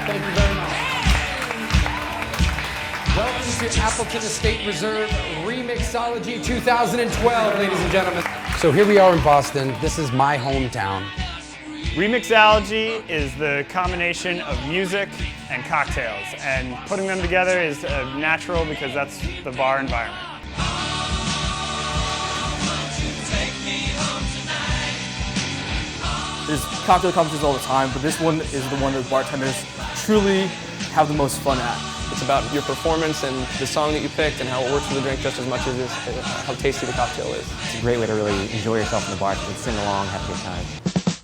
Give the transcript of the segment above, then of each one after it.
Thank you very much. Welcome to Appleton Estate Reserve Remixology 2012, ladies and gentlemen. So here we are in Boston. This is my hometown. Remixology is the combination of music and cocktails, and putting them together is natural because that's the bar environment. There's cocktail competitions all the time, but this one is the one that bartenders truly have the most fun at. It's about your performance and the song that you picked and how it works with the drink just as much as how tasty the cocktail is. It's a great way to really enjoy yourself in the bar. You can sing along, have a good time.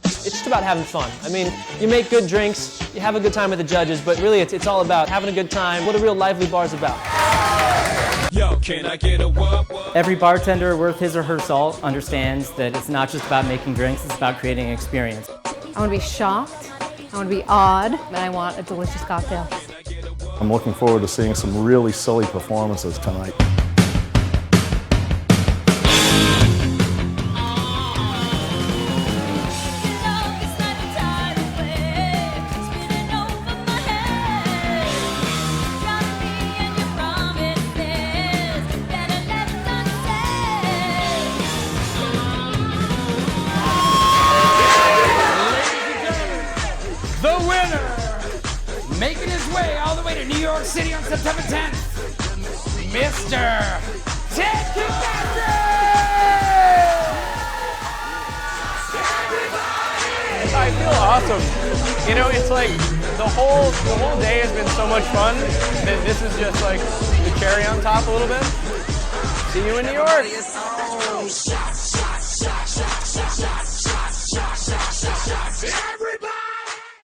It's just about having fun. I mean, you make good drinks, you have a good time with the judges, but really it's all about having a good time, what a real lively bar is about. Yo, can I get a whoop? Every bartender worth his or her salt understands that it's not just about making drinks, it's about creating an experience. I want to be shocked, I want to be awed, and I want a delicious cocktail. I'm looking forward to seeing some really silly performances tonight. The winner, making his way all the way to New York City on September 10th, Mr. Ted Kilpatrick! I feel awesome. You know, it's like the whole day has been so much fun that this is just like the cherry on top a little bit. See you in New York.